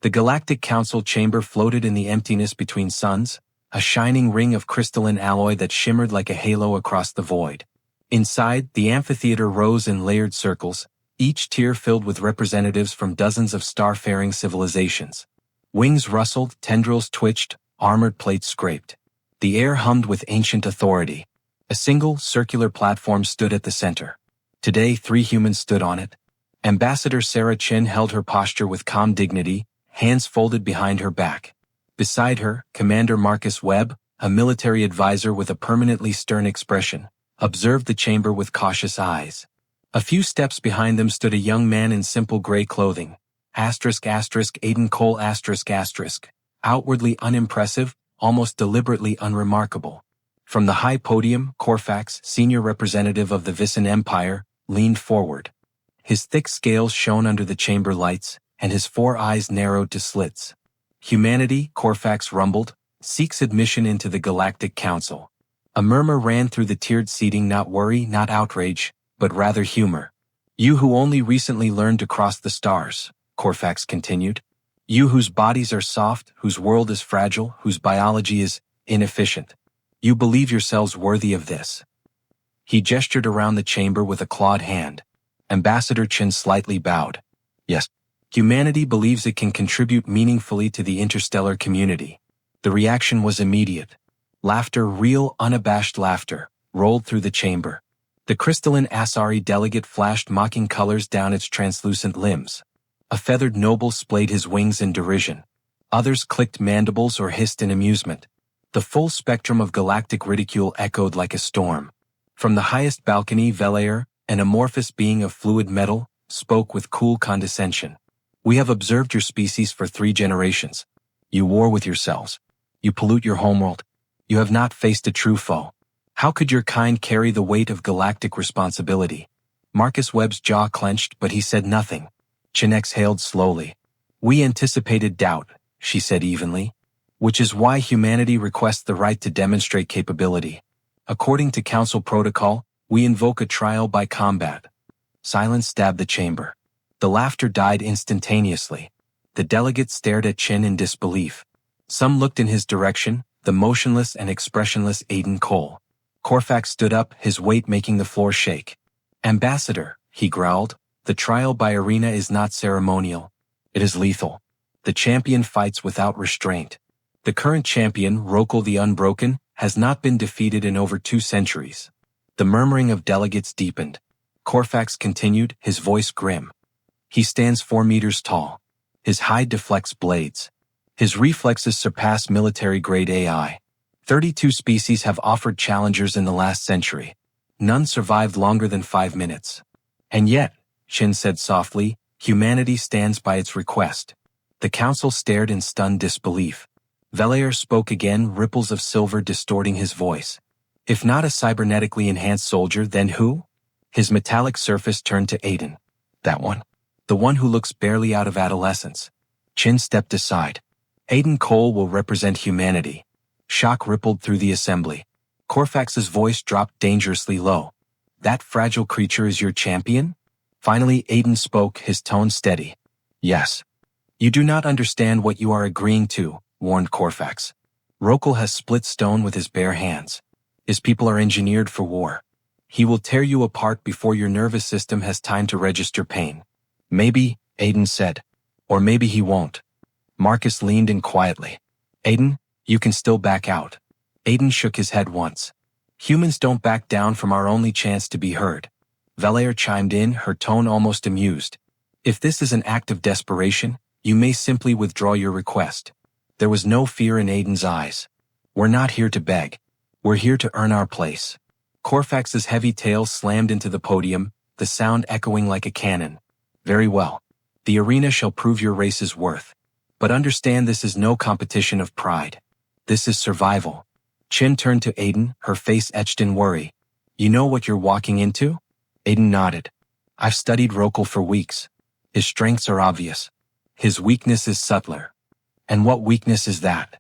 The Galactic Council chamber floated in the emptiness between suns, a shining ring of crystalline alloy that shimmered like a halo across the void. Inside, the amphitheater rose in layered circles, each tier filled with representatives from dozens of starfaring civilizations. Wings rustled, tendrils twitched, armored plates scraped. The air hummed with ancient authority. A single, circular platform stood at the center. Today, 3 humans stood on it. Ambassador Sarah Chin held her posture with calm dignity, hands folded behind her back. Beside her, Commander Marcus Webb, a military advisor with a permanently stern expression, observed the chamber with cautious eyes. A few steps behind them stood a young man in simple gray clothing. Aiden Cole outwardly unimpressive, almost deliberately unremarkable. From the high podium, Corfax, senior representative of the Vissen Empire, leaned forward. His thick scales shone under the chamber lights, and his 4 eyes narrowed to slits. Humanity, Corfax rumbled, seeks admission into the Galactic Council. A murmur ran through the tiered seating, not worry, not outrage, but rather humor. You who only recently learned to cross the stars, Corfax continued. You whose bodies are soft, whose world is fragile, whose biology is inefficient. You believe yourselves worthy of this. He gestured around the chamber with a clawed hand. Ambassador Chin slightly bowed. Yes. Humanity believes it can contribute meaningfully to the interstellar community. The reaction was immediate. Laughter, real, unabashed laughter, rolled through the chamber. The crystalline Asari delegate flashed mocking colors down its translucent limbs. A feathered noble splayed his wings in derision. Others clicked mandibles or hissed in amusement. The full spectrum of galactic ridicule echoed like a storm. From the highest balcony, Velair, an amorphous being of fluid metal, spoke with cool condescension. We have observed your species for 3 generations. You war with yourselves. You pollute your homeworld. You have not faced a true foe. How could your kind carry the weight of galactic responsibility? Marcus Webb's jaw clenched, but he said nothing. Chin exhaled slowly. We anticipated doubt, she said evenly. Which is why humanity requests the right to demonstrate capability. According to Council protocol, we invoke a trial by combat. Silence stabbed the chamber. The laughter died instantaneously. The delegate stared at Chin in disbelief. Some looked in his direction, the motionless and expressionless Aiden Cole. Corfax stood up, his weight making the floor shake. Ambassador, he growled, the trial by arena is not ceremonial. It is lethal. The champion fights without restraint. The current champion, Rockal the Unbroken, has not been defeated in over 2 centuries. The murmuring of delegates deepened. Corfax continued, his voice grim. He stands 4 meters tall. His hide deflects blades. His reflexes surpass military-grade AI. 32 species have offered challengers in the last century. None survived longer than 5 minutes. And yet, Chin said softly, humanity stands by its request. The council stared in stunned disbelief. Velair spoke again, ripples of silver distorting his voice. If not a cybernetically enhanced soldier, then who? His metallic surface turned to Aiden. That one. The one who looks barely out of adolescence. Chin stepped aside. Aiden Cole will represent humanity. Shock rippled through the assembly. Corfax's voice dropped dangerously low. That fragile creature is your champion? Finally, Aiden spoke, his tone steady. Yes. You do not understand what you are agreeing to, warned Corfax. Rockal has split stone with his bare hands. His people are engineered for war. He will tear you apart before your nervous system has time to register pain. Maybe, Aiden said. Or maybe he won't. Marcus leaned in quietly. Aiden, you can still back out. Aiden shook his head once. Humans don't back down from our only chance to be heard. Velair chimed in, her tone almost amused. If this is an act of desperation, you may simply withdraw your request. There was no fear in Aiden's eyes. We're not here to beg. We're here to earn our place. Corfax's heavy tail slammed into the podium, the sound echoing like a cannon. Very well. The arena shall prove your race's worth. But understand this is no competition of pride. This is survival. Chin turned to Aiden, her face etched in worry. You know what you're walking into? Aiden nodded. I've studied Rockal for weeks. His strengths are obvious. His weakness is subtler. And what weakness is that?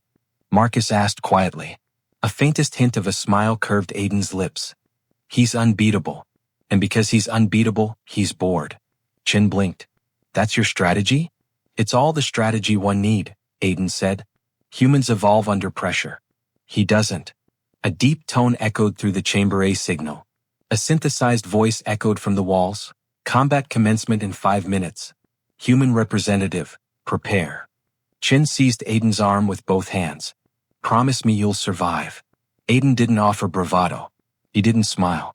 Marcus asked quietly. A faintest hint of a smile curved Aiden's lips. He's unbeatable. And because he's unbeatable, he's bored. Chin blinked. That's your strategy? It's all the strategy one need, Aiden said. Humans evolve under pressure. He doesn't. A deep tone echoed through the chamber A signal. A synthesized voice echoed from the walls. Combat commencement in 5 minutes. Human representative, prepare. Chin seized Aiden's arm with both hands. Promise me you'll survive. Aiden didn't offer bravado. He didn't smile.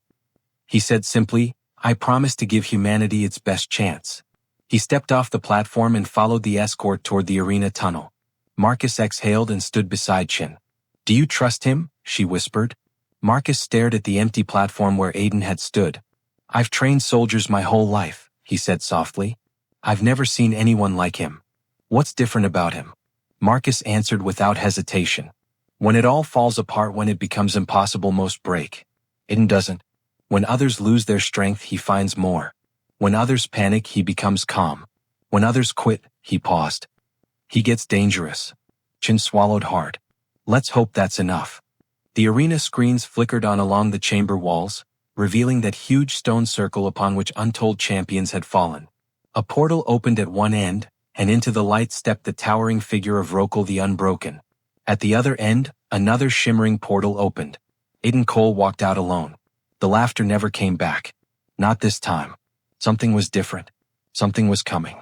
He said simply, I promise to give humanity its best chance. He stepped off the platform and followed the escort toward the arena tunnel. Marcus exhaled and stood beside Chin. Do you trust him? She whispered. Marcus stared at the empty platform where Aiden had stood. I've trained soldiers my whole life, he said softly. I've never seen anyone like him. What's different about him? Marcus answered without hesitation. When it all falls apart, when it becomes impossible, most break. Aiden doesn't. When others lose their strength, he finds more. When others panic, he becomes calm. When others quit, he paused. He gets dangerous. Chin swallowed hard. Let's hope that's enough. The arena screens flickered on along the chamber walls, revealing that huge stone circle upon which untold champions had fallen. A portal opened at one end, and into the light stepped the towering figure of Rockal the Unbroken. At the other end, another shimmering portal opened. Aiden Cole walked out alone. The laughter never came back. Not this time. Something was different. Something was coming.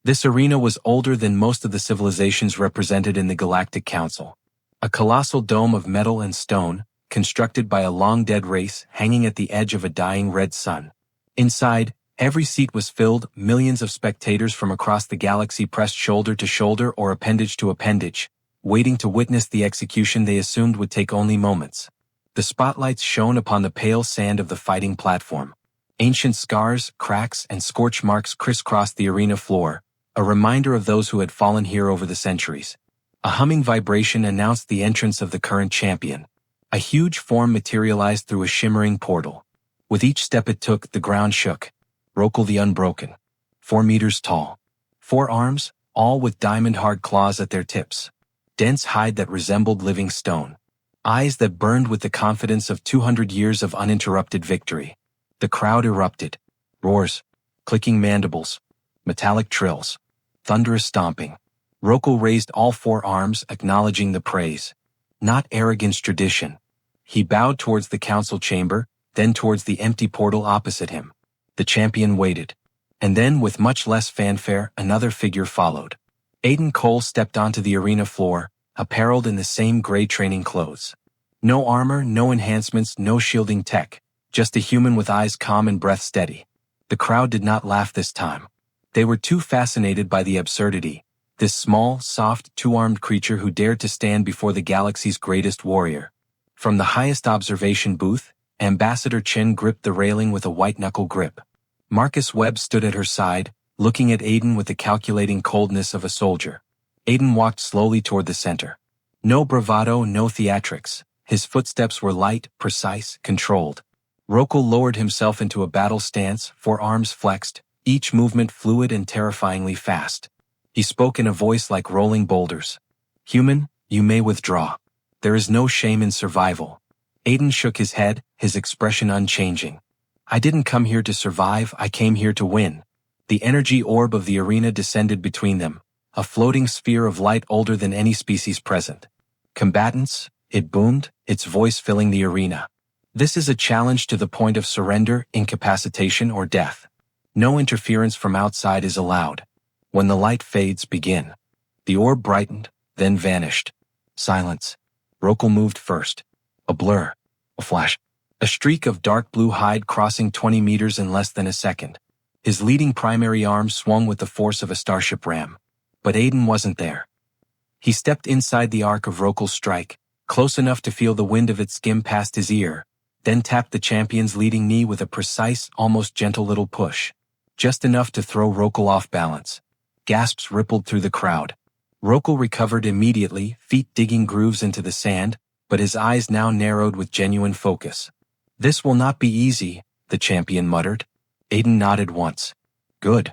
This arena was older than most of the civilizations represented in the Galactic Council. A colossal dome of metal and stone, constructed by a long-dead race hanging at the edge of a dying red sun. Inside, every seat was filled, millions of spectators from across the galaxy pressed shoulder to shoulder or appendage to appendage, waiting to witness the execution they assumed would take only moments. The spotlights shone upon the pale sand of the fighting platform. Ancient scars, cracks, and scorch marks crisscrossed the arena floor, a reminder of those who had fallen here over the centuries. A humming vibration announced the entrance of the current champion. A huge form materialized through a shimmering portal. With each step it took, the ground shook. Rockal the Unbroken. 4 meters tall. 4 arms, all with diamond-hard claws at their tips. Dense hide that resembled living stone. Eyes that burned with the confidence of 200 years of uninterrupted victory. The crowd erupted. Roars. Clicking mandibles. Metallic trills. Thunderous stomping. Rockal raised all 4 arms, acknowledging the praise. Not arrogance, tradition. He bowed towards the council chamber, then towards the empty portal opposite him. The champion waited. And then, with much less fanfare, another figure followed. Aiden Cole stepped onto the arena floor, apparelled in the same gray training clothes. No armor, no enhancements, no shielding tech. Just a human with eyes calm and breath steady. The crowd did not laugh this time. They were too fascinated by the absurdity. This small, soft, 2-armed creature who dared to stand before the galaxy's greatest warrior. From the highest observation booth, Ambassador Chin gripped the railing with a white-knuckle grip. Marcus Webb stood at her side, looking at Aiden with the calculating coldness of a soldier. Aiden walked slowly toward the center. No bravado, no theatrics. His footsteps were light, precise, controlled. Rockal lowered himself into a battle stance, 4 arms flexed, each movement fluid and terrifyingly fast. He spoke in a voice like rolling boulders. Human, you may withdraw. There is no shame in survival. Aiden shook his head, his expression unchanging. I didn't come here to survive, I came here to win. The energy orb of the arena descended between them, a floating sphere of light older than any species present. Combatants, it boomed, its voice filling the arena. This is a challenge to the point of surrender, incapacitation, or death. No interference from outside is allowed. When the light fades, begin. The orb brightened, then vanished. Silence. Rockal moved first. A blur. A flash. A streak of dark blue hide crossing 20 meters in less than a second. His leading primary arm swung with the force of a starship ram. But Aiden wasn't there. He stepped inside the arc of Rockal's strike, close enough to feel the wind of it skim past his ear, then tapped the champion's leading knee with a precise, almost gentle little push. Just enough to throw Rockal off balance. Gasps rippled through the crowd. Rockal recovered immediately, feet digging grooves into the sand, but his eyes now narrowed with genuine focus. This will not be easy, the champion muttered. Aiden nodded once. Good.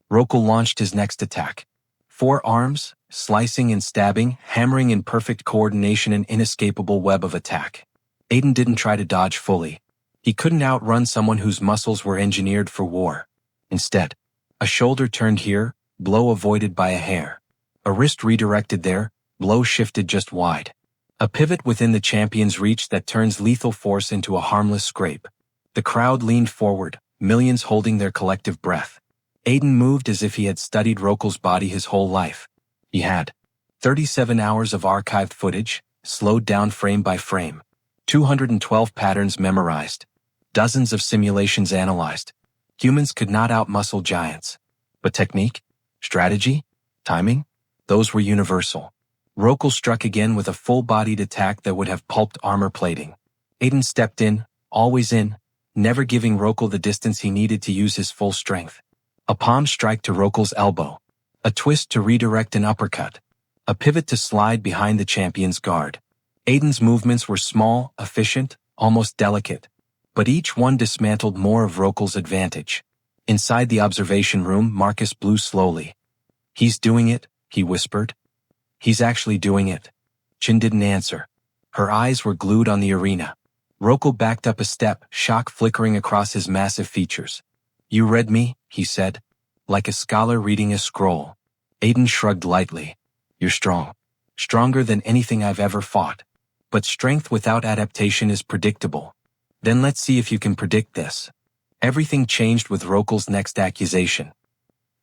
Rockal launched his next attack. 4 arms, slicing and stabbing, hammering in perfect coordination, an inescapable web of attack. Aiden didn't try to dodge fully. He couldn't outrun someone whose muscles were engineered for war. Instead, a shoulder turned here, blow avoided by a hair. A wrist redirected there, blow shifted just wide. A pivot within the champion's reach that turns lethal force into a harmless scrape. The crowd leaned forward, millions holding their collective breath. Aiden moved as if he had studied Rokal's body his whole life. He had 37 hours of archived footage, slowed down frame by frame. 212 patterns memorized. Dozens of simulations analyzed. Humans could not outmuscle giants. But technique? Strategy? Timing? Those were universal. Rokal struck again with a full-bodied attack that would have pulped armor plating. Aiden stepped in, always in, never giving Rockal the distance he needed to use his full strength. A palm strike to Rokal's elbow. A twist to redirect an uppercut. A pivot to slide behind the champion's guard. Aiden's movements were small, efficient, almost delicate. But each one dismantled more of Rokal's advantage. Inside the observation room, Marcus blew slowly. "He's doing it," he whispered. "He's actually doing it." Chin didn't answer. Her eyes were glued on the arena. Rockal backed up a step, shock flickering across his massive features. "You read me," he said, like a scholar reading a scroll. Aiden shrugged lightly. "You're strong. Stronger than anything I've ever fought. But strength without adaptation is predictable. Then let's see if you can predict this." Everything changed with Rokal's next accusation.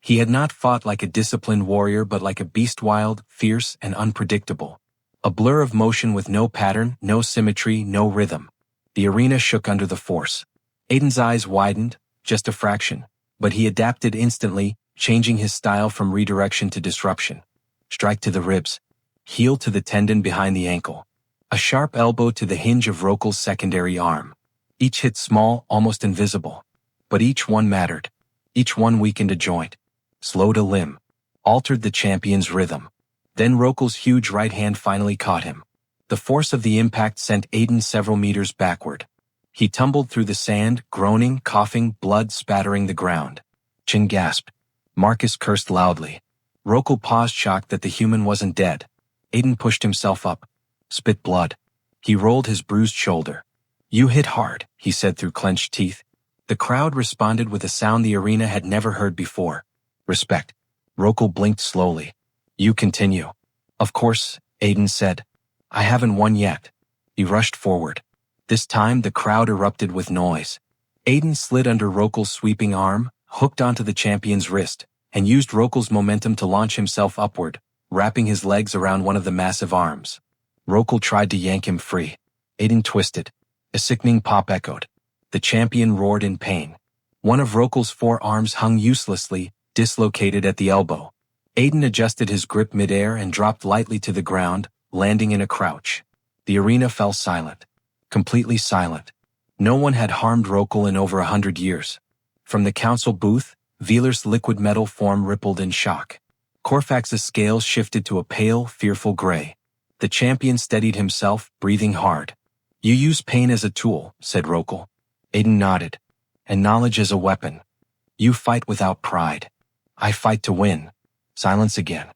He had not fought like a disciplined warrior but like a beast, wild, fierce, and unpredictable. A blur of motion with no pattern, no symmetry, no rhythm. The arena shook under the force. Aiden's eyes widened, just a fraction, but he adapted instantly, changing his style from redirection to disruption. Strike to the ribs. Heel to the tendon behind the ankle. A sharp elbow to the hinge of Rokal's secondary arm. Each hit small, almost invisible. But each one mattered. Each one weakened a joint. Slowed a limb. Altered the champion's rhythm. Then Rokal's huge right hand finally caught him. The force of the impact sent Aiden several meters backward. He tumbled through the sand, groaning, coughing, blood spattering the ground. Chin gasped. Marcus cursed loudly. Rockal paused, shocked that the human wasn't dead. Aiden pushed himself up. Spit blood. He rolled his bruised shoulder. "You hit hard," he said through clenched teeth. The crowd responded with a sound the arena had never heard before. "Respect." Rockal blinked slowly. "You continue." "Of course," Aiden said. "I haven't won yet." He rushed forward. This time the crowd erupted with noise. Aiden slid under Rokal's sweeping arm, hooked onto the champion's wrist, and used Rokal's momentum to launch himself upward, wrapping his legs around one of the massive arms. Rockal tried to yank him free. Aiden twisted. A sickening pop echoed. The champion roared in pain. One of Rokal's forearms hung uselessly, dislocated at the elbow. Aiden adjusted his grip midair and dropped lightly to the ground, landing in a crouch. The arena fell silent. Completely silent. No one had harmed Rockal in over 100 years. From the council booth, Velar's liquid metal form rippled in shock. Corfax's scales shifted to a pale, fearful gray. The champion steadied himself, breathing hard. "You use pain as a tool," said Rockal. Aiden nodded. "And knowledge as a weapon. You fight without pride. I fight to win." Silence again.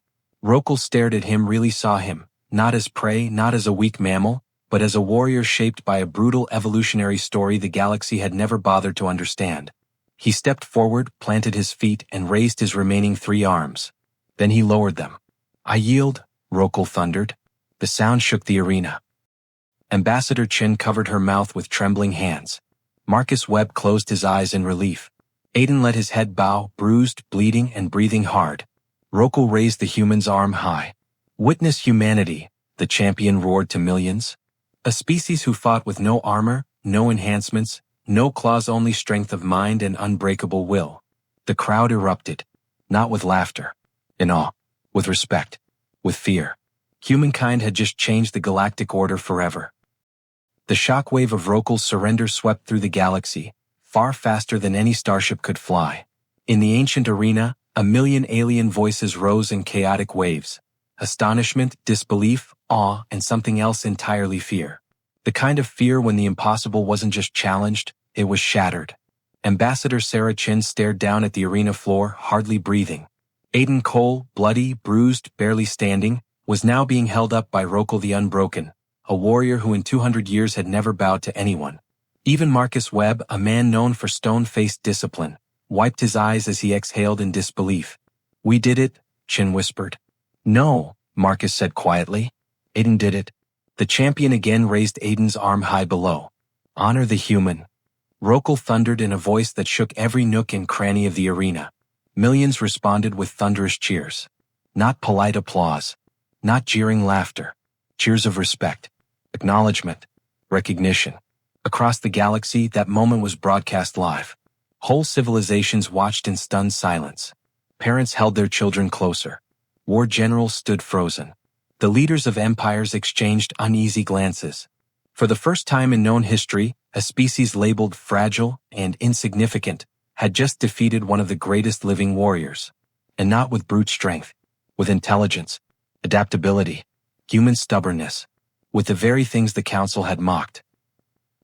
Rockal stared at him, really saw him, not as prey, not as a weak mammal, but as a warrior shaped by a brutal evolutionary story the galaxy had never bothered to understand. He stepped forward, planted his feet, and raised his remaining 3 arms. Then he lowered them. "I yield," Rockal thundered. The sound shook the arena. Ambassador Chin covered her mouth with trembling hands. Marcus Webb closed his eyes in relief. Aiden let his head bow, bruised, bleeding, and breathing hard. Rockal raised the human's arm high. "Witness humanity," the champion roared to millions. A species who fought with no armor, no enhancements, no claws, only strength of mind and unbreakable will. The crowd erupted. Not with laughter. In awe. With respect. With fear. Humankind had just changed the galactic order forever. The shockwave of Rokal's surrender swept through the galaxy, far faster than any starship could fly. In the ancient arena, 1,000,000 alien voices rose in chaotic waves. Astonishment, disbelief, awe, and something else entirely, fear. The kind of fear when the impossible wasn't just challenged, it was shattered. Ambassador Sarah Chin stared down at the arena floor, hardly breathing. Aiden Cole, bloody, bruised, barely standing, was now being held up by Rockal the Unbroken, a warrior who in 200 years had never bowed to anyone. Even Marcus Webb, a man known for stone-faced discipline, wiped his eyes as he exhaled in disbelief. We did it, Chin whispered. No, Marcus said quietly. Aiden did it. The champion again raised Aiden's arm high below. Honor the human. Rockal thundered in a voice that shook every nook and cranny of the arena. Millions responded with thunderous cheers. Not polite applause. Not jeering laughter. Cheers of respect. Acknowledgement. Recognition. Across the galaxy, that moment was broadcast live. Whole civilizations watched in stunned silence. Parents held their children closer. War generals stood frozen. The leaders of empires exchanged uneasy glances. For the first time in known history, a species labeled fragile and insignificant had just defeated one of the greatest living warriors. And not with brute strength, with intelligence, adaptability, human stubbornness, with the very things the council had mocked.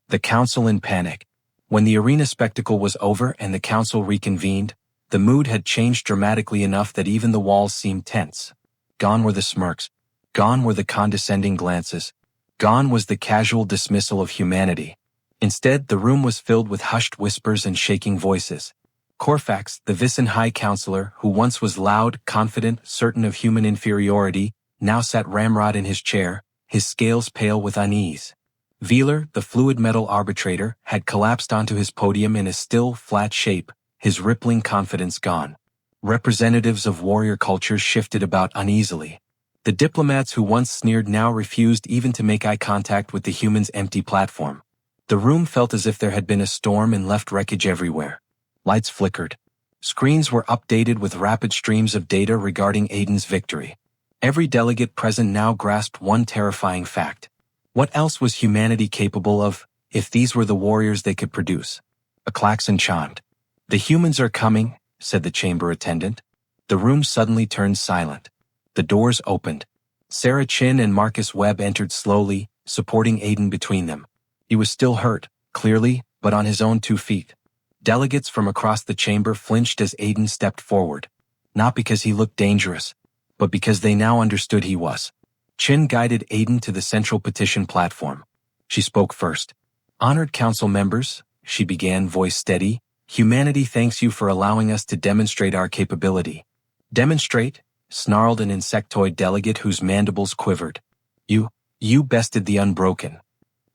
The council in panic. When the arena spectacle was over and the council reconvened, the mood had changed dramatically enough that even the walls seemed tense. Gone were the smirks. Gone were the condescending glances. Gone was the casual dismissal of humanity. Instead, the room was filled with hushed whispers and shaking voices. Corfax, the Vissen High Counselor, who once was loud, confident, certain of human inferiority, now sat ramrod in his chair, his scales pale with unease. Veeler, the fluid metal arbitrator, had collapsed onto his podium in a still, flat shape, his rippling confidence gone. Representatives of warrior cultures shifted about uneasily. The diplomats who once sneered now refused even to make eye contact with the human's empty platform. The room felt as if there had been a storm and left wreckage everywhere. Lights flickered. Screens were updated with rapid streams of data regarding Aiden's victory. Every delegate present now grasped one terrifying fact. What else was humanity capable of, if these were the warriors they could produce? A klaxon chimed. The humans are coming, said the chamber attendant. The room suddenly turned silent. The doors opened. Sarah Chin and Marcus Webb entered slowly, supporting Aiden between them. He was still hurt, clearly, but on his own 2 feet. Delegates from across the chamber flinched as Aiden stepped forward. Not because he looked dangerous, but because they now understood he was. Chin guided Aiden to the central petition platform. She spoke first. Honored council members, she began, voice steady, humanity thanks you for allowing us to demonstrate our capability. Demonstrate? Snarled an insectoid delegate whose mandibles quivered. You bested the Unbroken.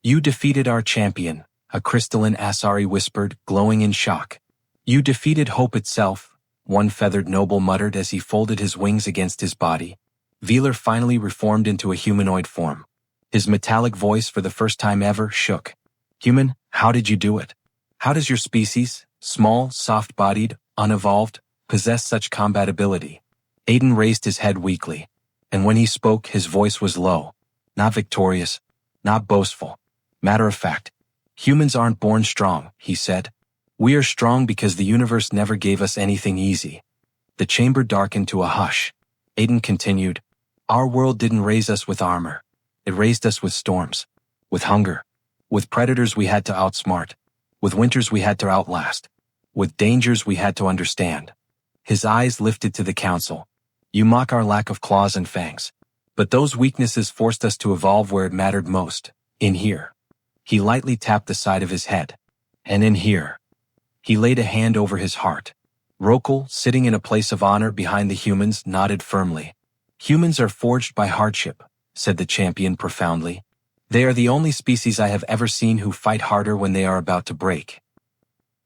You defeated our champion, a crystalline Asari whispered, glowing in shock. You defeated hope itself, one feathered noble muttered as he folded his wings against his body. Veeler finally reformed into a humanoid form. His metallic voice, for the first time ever, shook. Human, how did you do it? How does your species, small, soft-bodied, unevolved, possess such combatability? Aiden raised his head weakly, and when he spoke, his voice was low. Not victorious, not boastful. Matter of fact. Humans aren't born strong, he said. We are strong because the universe never gave us anything easy. The chamber darkened to a hush. Aiden continued. Our world didn't raise us with armor. It raised us with storms, with hunger, with predators we had to outsmart, with winters we had to outlast, with dangers we had to understand. His eyes lifted to the council. You mock our lack of claws and fangs. But those weaknesses forced us to evolve where it mattered most, in here. He lightly tapped the side of his head. And in here. He laid a hand over his heart. Rockal, sitting in a place of honor behind the humans, nodded firmly. Humans are forged by hardship, said the champion profoundly. They are the only species I have ever seen who fight harder when they are about to break.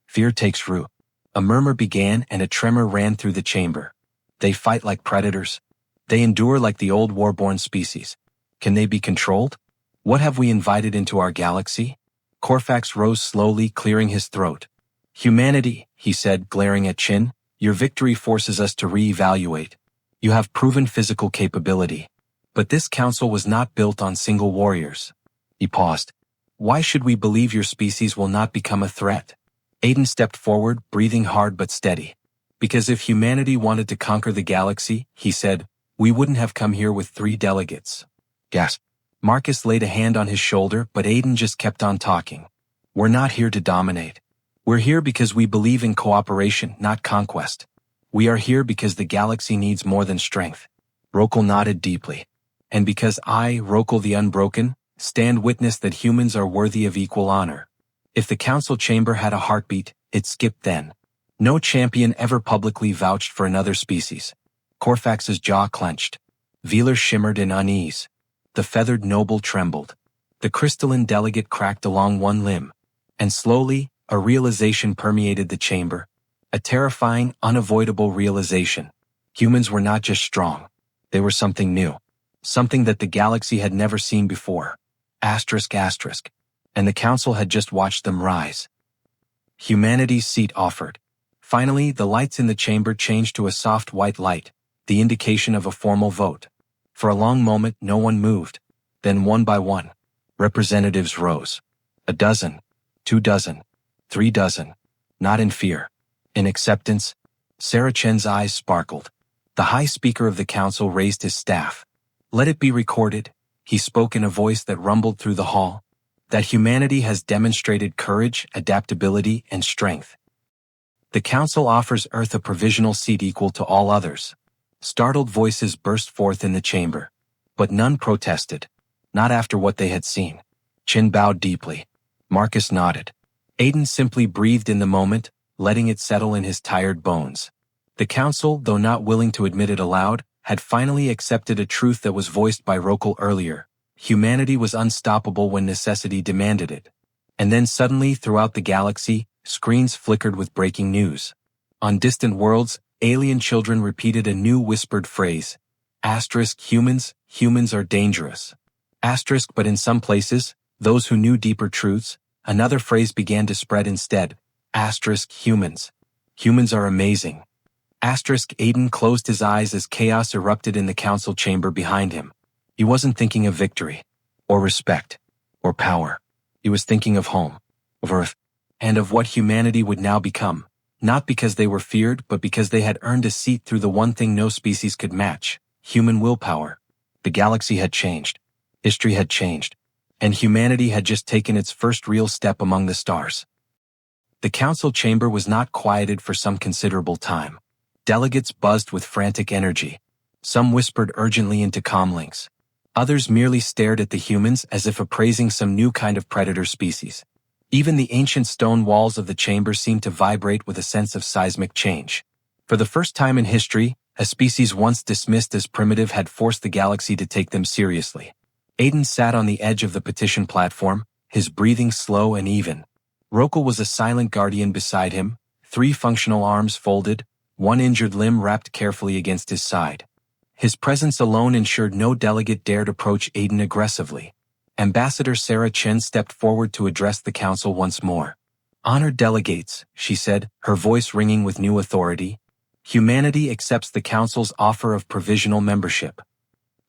Fear takes root. A murmur began and a tremor ran through the chamber. They fight like predators. They endure like the old war-born species. Can they be controlled? What have we invited into our galaxy? Corfax rose slowly, clearing his throat. Humanity, he said, glaring at Chin, your victory forces us to re-evaluate. You have proven physical capability. But this council was not built on single warriors. He paused. Why should we believe your species will not become a threat? Aiden stepped forward, breathing hard but steady. Because if humanity wanted to conquer the galaxy, he said, we wouldn't have come here with 3 delegates. Gasp. Marcus laid a hand on his shoulder, but Aiden just kept on talking. We're not here to dominate. We're here because we believe in cooperation, not conquest. We are here because the galaxy needs more than strength. Rockal nodded deeply. And because I, Rockal the Unbroken, stand witness that humans are worthy of equal honor. If the council chamber had a heartbeat, it skipped then. No champion ever publicly vouched for another species. Corfax's jaw clenched. Velar shimmered in unease. The feathered noble trembled. The crystalline delegate cracked along one limb. And slowly, a realization permeated the chamber. A terrifying, unavoidable realization. Humans were not just strong. They were something new. Something that the galaxy had never seen before. Asterisk asterisk. And the council had just watched them rise. Humanity's seat offered. Finally, the lights in the chamber changed to a soft white light, the indication of a formal vote. For a long moment, no one moved. Then one by one, representatives rose. 12, 2 dozen, 3 dozen. Not in fear. In acceptance. Sarah Chen's eyes sparkled. The High Speaker of the Council raised his staff. Let it be recorded, he spoke in a voice that rumbled through the hall, that humanity has demonstrated courage, adaptability, and strength. The Council offers Earth a provisional seat equal to all others. Startled voices burst forth in the chamber. But none protested. Not after what they had seen. Chin bowed deeply. Marcus nodded. Aiden simply breathed in the moment, letting it settle in his tired bones. The Council, though not willing to admit it aloud, had finally accepted a truth that was voiced by Rockal earlier. Humanity was unstoppable when necessity demanded it. And then suddenly, throughout the galaxy, screens flickered with breaking news. On distant worlds, alien children repeated a new whispered phrase. Asterisk humans are dangerous. Asterisk but in some places, those who knew deeper truths, another phrase began to spread instead. Asterisk humans are amazing. Asterisk Aiden closed his eyes as chaos erupted in the council chamber behind him. He wasn't thinking of victory, or respect, or power. He was thinking of home, of Earth, and of what humanity would now become, not because they were feared but because they had earned a seat through the one thing no species could match, human willpower. The galaxy had changed, history had changed, and humanity had just taken its first real step among the stars. The council chamber was not quieted for some considerable time. Delegates buzzed with frantic energy. Some whispered urgently into comlinks. Others merely stared at the humans as if appraising some new kind of predator species. Even the ancient stone walls of the chamber seemed to vibrate with a sense of seismic change. For the first time in history, a species once dismissed as primitive had forced the galaxy to take them seriously. Aiden sat on the edge of the petition platform, his breathing slow and even. Rockal was a silent guardian beside him, 3 functional arms folded, 1 injured limb wrapped carefully against his side. His presence alone ensured no delegate dared approach Aiden aggressively. Ambassador Sarah Chen stepped forward to address the council once more. Honored delegates, she said, her voice ringing with new authority. Humanity accepts the council's offer of provisional membership.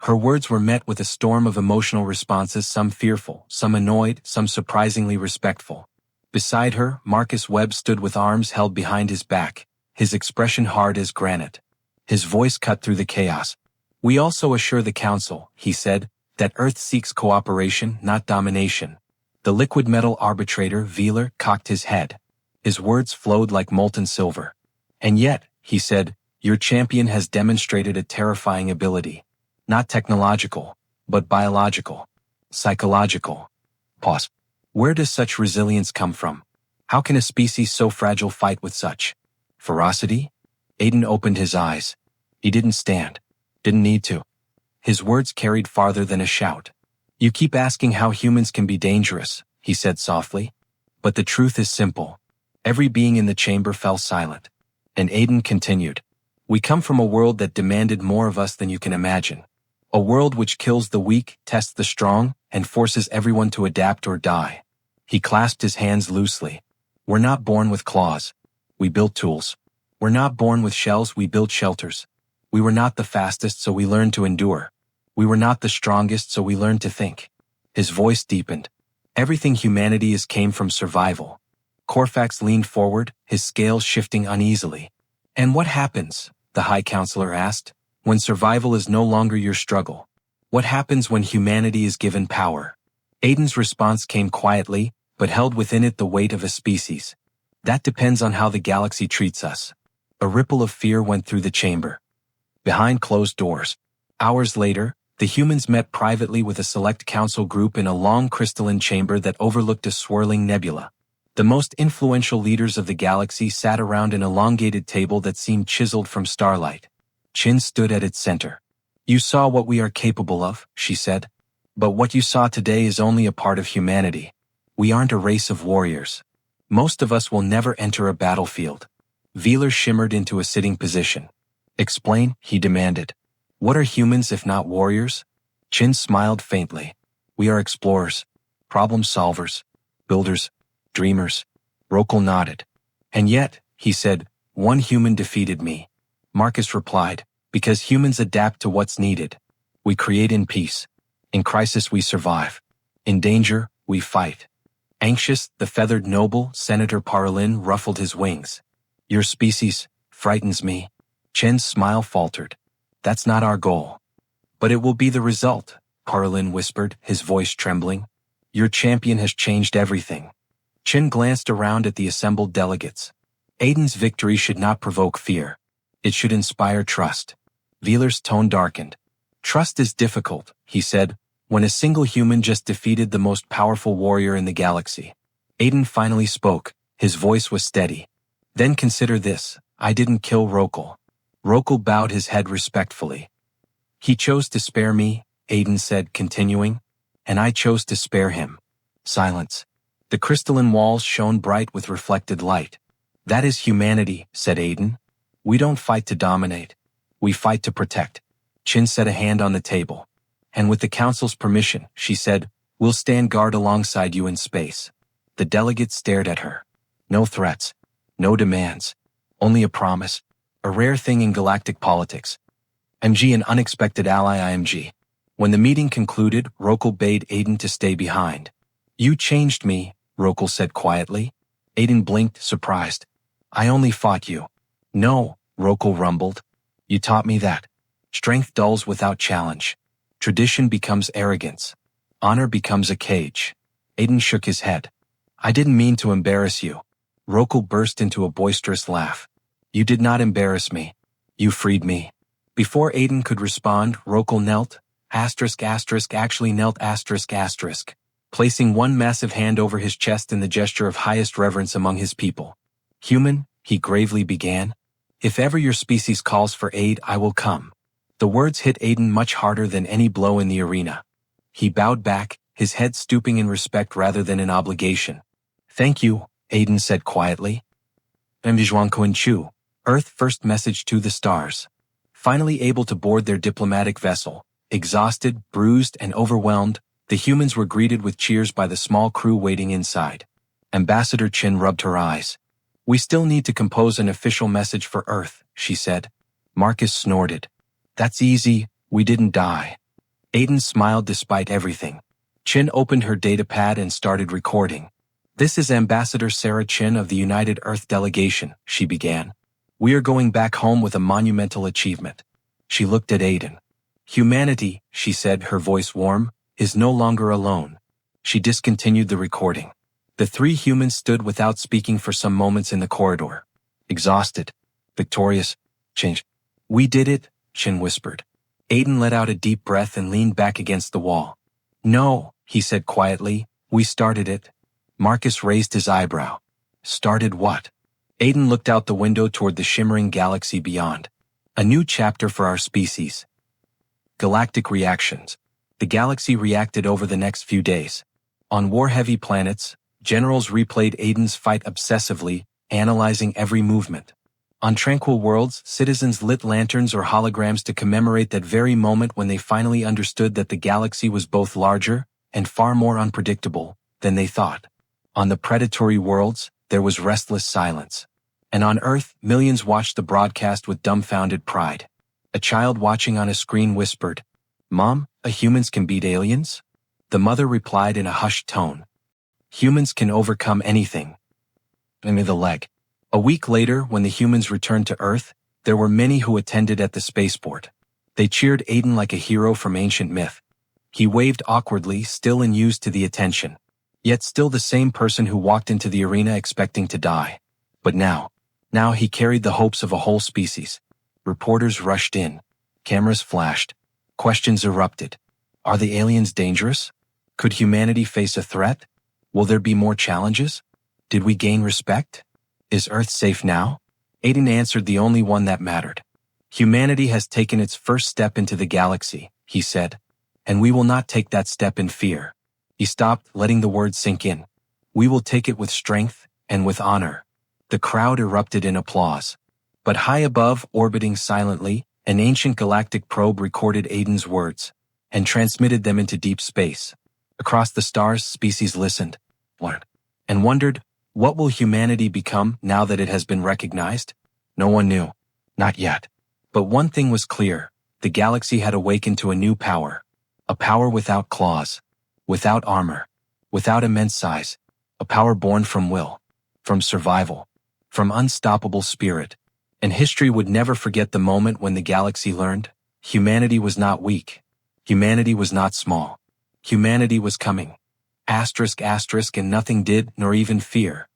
Her words were met with a storm of emotional responses, some fearful, some annoyed, some surprisingly respectful. Beside her, Marcus Webb stood with arms held behind his back, his expression hard as granite. His voice cut through the chaos. We also assure the council, he said, that Earth seeks cooperation, not domination. The liquid metal arbitrator, Velar, cocked his head. His words flowed like molten silver. And yet, he said, your champion has demonstrated a terrifying ability. Not technological, but biological. Psychological. Pause. Where does such resilience come from? How can a species so fragile fight with such ferocity? Aiden opened his eyes. He didn't stand. Didn't need to. His words carried farther than a shout. You keep asking how humans can be dangerous, he said softly. But the truth is simple. Every being in the chamber fell silent. And Aiden continued. We come from a world that demanded more of us than you can imagine. A world which kills the weak, tests the strong, and forces everyone to adapt or die. He clasped his hands loosely. We're not born with claws. We built tools. We're not born with shells, we built shelters. We were not the fastest, so we learned to endure. We were not the strongest, so we learned to think. His voice deepened. Everything humanity is came from survival. Corfax leaned forward, his scales shifting uneasily. And what happens, the High Counselor asked, when survival is no longer your struggle? What happens when humanity is given power? Aiden's response came quietly, but held within it the weight of a species. That depends on how the galaxy treats us. A ripple of fear went through the chamber. Behind closed doors. Hours later, the humans met privately with a select council group in a long crystalline chamber that overlooked a swirling nebula. The most influential leaders of the galaxy sat around an elongated table that seemed chiseled from starlight. Chin stood at its center. You saw what we are capable of, she said. But what you saw today is only a part of humanity. We aren't a race of warriors. Most of us will never enter a battlefield. Veeler shimmered into a sitting position. Explain, he demanded. What are humans if not warriors? Chin smiled faintly. We are explorers, problem solvers, builders, dreamers. Rockal nodded. And yet, he said, one human defeated me. Marcus replied, because humans adapt to what's needed. We create in peace. In crisis we survive. In danger, we fight. Anxious, the feathered noble, Senator Parlin, ruffled his wings. Your species frightens me. Chen's smile faltered. That's not our goal. But it will be the result, Parlin whispered, his voice trembling. Your champion has changed everything. Chen glanced around at the assembled delegates. Aiden's victory should not provoke fear. It should inspire trust. Veeler's tone darkened. Trust is difficult, he said, when a single human just defeated the most powerful warrior in the galaxy. Aiden finally spoke. His voice was steady. Then consider this, I didn't kill Rockal. Rockal bowed his head respectfully. He chose to spare me, Aiden said, continuing, and I chose to spare him. Silence. The crystalline walls shone bright with reflected light. That is humanity, said Aiden. We don't fight to dominate. We fight to protect. Chin set a hand on the table. And with the council's permission, she said, we'll stand guard alongside you in space. The delegates stared at her. No threats. No demands. Only a promise. A rare thing in galactic politics. MG an unexpected ally IMG. When the meeting concluded, Rockal bade Aiden to stay behind. You changed me, Rockal said quietly. Aiden blinked, surprised. I only fought you. No, Rockal rumbled. You taught me that. Strength dulls without challenge. Tradition becomes arrogance. Honor becomes a cage. Aiden shook his head. I didn't mean to embarrass you. Rockal burst into a boisterous laugh. You did not embarrass me. You freed me. Before Aiden could respond, Rockal knelt, actually knelt ***, placing one massive hand over his chest in the gesture of highest reverence among his people. Human, he gravely began, if ever your species calls for aid, I will come. The words hit Aiden much harder than any blow in the arena. He bowed back, his head stooping in respect rather than in obligation. Thank you, Aiden said quietly. Mvijwan Chu, Earth first message to the stars. Finally able to board their diplomatic vessel, exhausted, bruised, and overwhelmed, the humans were greeted with cheers by the small crew waiting inside. Ambassador Chin rubbed her eyes. We still need to compose an official message for Earth, she said. Marcus snorted. That's easy, we didn't die. Aiden smiled despite everything. Chin opened her datapad and started recording. This is Ambassador Sarah Chin of the United Earth Delegation, she began. We are going back home with a monumental achievement. She looked at Aiden. Humanity, she said, her voice warm, is no longer alone. She discontinued the recording. The three humans stood without speaking for some moments in the corridor. Exhausted. Victorious. Changed. We did it, Chin whispered. Aiden let out a deep breath and leaned back against the wall. No, he said quietly, we started it. Marcus raised his eyebrow. Started what? Aiden looked out the window toward the shimmering galaxy beyond. A new chapter for our species. Galactic reactions. The galaxy reacted over the next few days. On war-heavy planets, generals replayed Aiden's fight obsessively, analyzing every movement. On tranquil worlds, citizens lit lanterns or holograms to commemorate that very moment when they finally understood that the galaxy was both larger and far more unpredictable than they thought. On the predatory worlds, there was restless silence. And on Earth, millions watched the broadcast with dumbfounded pride. A child watching on a screen whispered, Mom, humans can beat aliens? The mother replied in a hushed tone. Humans can overcome anything. Into the leg. A week later, when the humans returned to Earth, there were many who attended at the spaceport. They cheered Aiden like a hero from ancient myth. He waved awkwardly, still unused to the attention. Yet still the same person who walked into the arena expecting to die. But now he carried the hopes of a whole species. Reporters rushed in. Cameras flashed. Questions erupted. Are the aliens dangerous? Could humanity face a threat? Will there be more challenges? Did we gain respect? Is Earth safe now? Aiden answered the only one that mattered. Humanity has taken its first step into the galaxy, he said, and we will not take that step in fear. He stopped, letting the words sink in. We will take it with strength and with honor. The crowd erupted in applause. But high above, orbiting silently, an ancient galactic probe recorded Aiden's words and transmitted them into deep space. Across the stars, species listened, and wondered, what will humanity become now that it has been recognized? No one knew. Not yet. But one thing was clear. The galaxy had awakened to a new power. A power without claws, without armor, without immense size. A power born from will, from survival, from unstoppable spirit. And history would never forget the moment when the galaxy learned humanity was not weak. Humanity was not small. Humanity was coming. Asterisk, and nothing did, nor even fear,